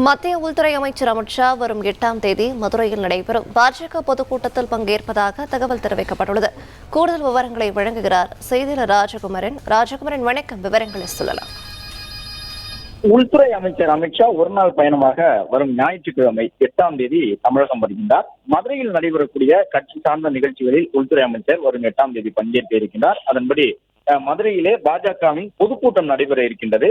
மத்திய உள்துறை அமைச்சர் அமித் ஷா வரும் 8ஆம் தேதி மதுரையில் நடைபெறும் பாஜக பொதுக்கூட்டத்தில் பங்கேற்பதாக தகவல் தெரிவிக்கப்பட்டுள்ளது. கூடுதல் விவரங்களை வழங்குகிறார் செய்தியாளர் ராஜகுமரன். வணக்கம், விவரங்களை சொல்லலாம். உள்துறை அமைச்சர் அமித் ஷா ஒருநாள் பயணமாக வரும் ஞாயிற்றுக்கிழமை 8ஆம் தேதி தமிழகம் வருகின்றார். மதுரையில் நடைபெறக்கூடிய கட்சி சார்ந்த நிகழ்ச்சிகளில் உள்துறை அமைச்சர் வரும் 8ஆம் தேதி பங்கேற்க இருக்கின்றார். அதன்படி மதுரையிலே பாஜகவின் பொதுக்கூட்டம் நடைபெற இருக்கின்றது.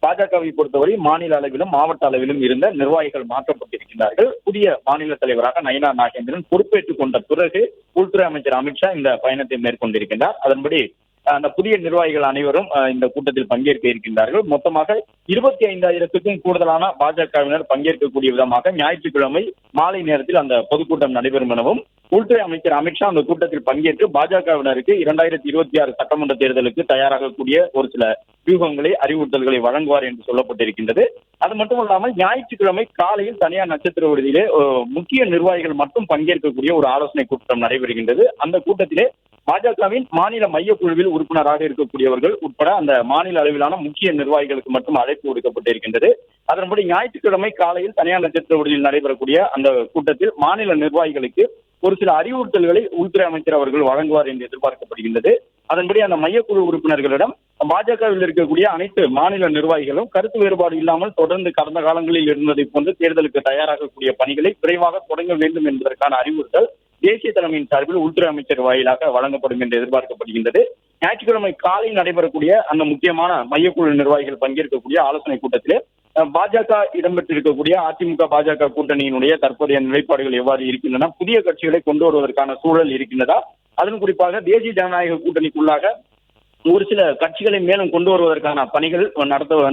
பாஜகவை பொறுத்தவரை மாநில அளவிலும் மாவட்ட அளவிலும் இருந்த நிர்வாகிகள் மாற்றப்பட்டிருக்கிறார்கள். புதிய மாநில தலைவராக நயினார் நாகேந்திரன் பொறுப்பேற்றுக் கொண்ட பிறகு உள்துறை அமைச்சர் அமித் ஷா இந்த பயணத்தை மேற்கொண்டிருக்கின்றார். அதன்படி அந்த புதிய நிர்வாகிகள் அனைவரும் இந்த கூட்டத்தில் பங்கேற்க இருக்கின்றார்கள். மொத்தமாக 25,000க்கும் கூடுதலான பாஜகவினர் பங்கேற்கக்கூடிய விதமாக ஞாயிற்றுக்கிழமை மாலை நேரத்தில் அந்த பொதுக்கூட்டம் நடைபெறும் எனவும் உள்துறை அமைச்சர் அமித் ஷா அந்த கூட்டத்தில் பங்கேற்று பாஜகவினருக்கு 2026 சட்டமன்ற தேர்தலுக்கு தயாராகக்கூடிய ஒரு சில வியூகங்களை அறிவுறுத்தல்களை வழங்குவார் என்று சொல்லப்பட்டிருக்கின்றது. அது மட்டுமல்லாமல் ஞாயிற்றுக்கிழமை காலையில் தனியார் நட்சத்திர விடுதியிலே முக்கிய நிர்வாகிகள் மட்டும் பங்கேற்கக்கூடிய ஒரு ஆலோசனை கூட்டம் நடைபெறுகின்றது. அந்த கூட்டத்திலே பாஜகவின் மாநில மையக்குழுவில் உறுப்பினராக இருக்கக்கூடியவர்கள் உட்பட அந்த மாநில அளவிலான முக்கிய நிர்வாகிகளுக்கு மட்டும் அழைப்பு விடுக்கப்பட்டிருக்கின்றது. அதன்படி ஞாயிற்றுக்கிழமை காலையில் தனியார் நட்சத்திர விடுதியில் நடைபெறக்கூடிய அந்த கூட்டத்தில் மாநில நிர்வாகிகளுக்கு ஒரு சில அறிவுறுத்தல்களை உள்துறை அமைச்சர் அவர்கள் வழங்குவார் என்று எதிர்பார்க்கப்படுகின்றது. அதன்படி அந்த மையக்குழு உறுப்பினர்களிடம் பாஜகவில் இருக்கக்கூடிய அனைத்து மாநில நிர்வாகிகளும் கருத்து வேறுபாடு இல்லாமல் தொடர்ந்து கடந்த காலங்களில் இருந்ததை போன்று தேர்தலுக்கு தயாராகக்கூடிய பணிகளை விரைவாக தொடங்க வேண்டும் என்பதற்கான அறிவுறுத்தல் தேசிய தலைமையின் சார்பில் உள்துறை அமைச்சர் வாயிலாக வழங்கப்படும் என்று எதிர்பார்க்கப்படுகின்றது. ஞாயிற்றுக்கிழமை காலை நடைபெறக்கூடிய அந்த முக்கியமான மையக்குழு நிர்வாகிகள் பங்கேற்கக்கூடிய ஆலோசனை கூட்டத்திலே பாஜக இடம்பெற்றிருக்கக்கூடிய அதிமுக பாஜக கூட்டணியினுடைய தற்போதைய நிலைப்பாடுகள் எவ்வாறு இருக்கின்றன, புதிய கட்சிகளை கொண்டு வருவதற்கான சூழல் இருக்கின்றதா, அதன் குறிப்பாக தேசிய ஜனநாயக கூட்டணிக்குள்ளாக ஒரு சில கட்சிகளை மேலும் கொண்டு வருவதற்கான பணிகள்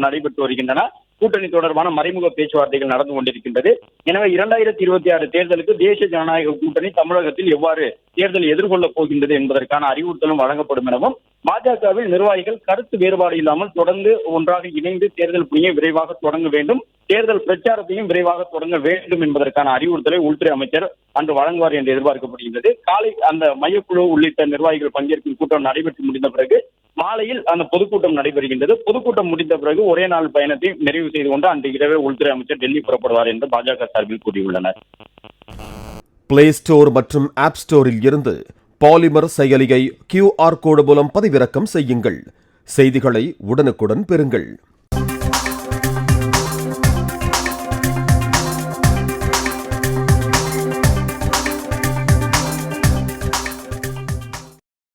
நடைபெற்று வருகின்றன. கூட்டணி தொடர்பான மறைமுக பேச்சுவார்த்தைகள் நடந்து கொண்டிருக்கின்றது. எனவே 2026 தேர்தலுக்கு தேசிய ஜனநாயக கூட்டணி தமிழகத்தில் எவ்வாறு தேர்தலை எதிர்கொள்ளப் போகின்றது என்பதற்கான அறிவுறுத்தலும் வழங்கப்படும் எனவும் பாஜகவில் நிர்வாகிகள் கருத்து வேறுபாடு இல்லாமல் தொடர்ந்து ஒன்றாக இணைந்து தேர்தல் பணியை விரைவாக தொடங்க வேண்டும், தேர்தல் பிரச்சாரத்தையும் விரைவாக தொடங்க வேண்டும் என்பதற்கான அறிவுறுத்தலை உள்துறை அமைச்சர் அன்று வழங்குவார் என்று எதிர்பார்க்கப்படுகின்றது. காலை அந்த மையக்குழு உள்ளிட்ட நிர்வாகிகள் பங்கேற்கும் கூட்டம் நடைபெற்று முடிந்த பிறகு மாலையில் அந்த பொதுக்கூட்டம் நடைபெறுகின்றது. பொதுக்கூட்டம் முடிந்த பிறகு ஒரே நாள் பயணத்தை நிறைவு செய்து கொண்டு அன்று இரவே உள்துறை அமைச்சர் டெல்லி புறப்படுவார் என்று பாஜக சார்பில் கூறியுள்ளனர். பிளே ஸ்டோர் மற்றும் ஆப் ஸ்டோரில் இருந்து பாலிமர் செயலியை QR கோடு மூலம் பதிவிறக்கம் செய்யுங்கள். செய்திகளை உடனுக்குடன் பெறுங்கள்.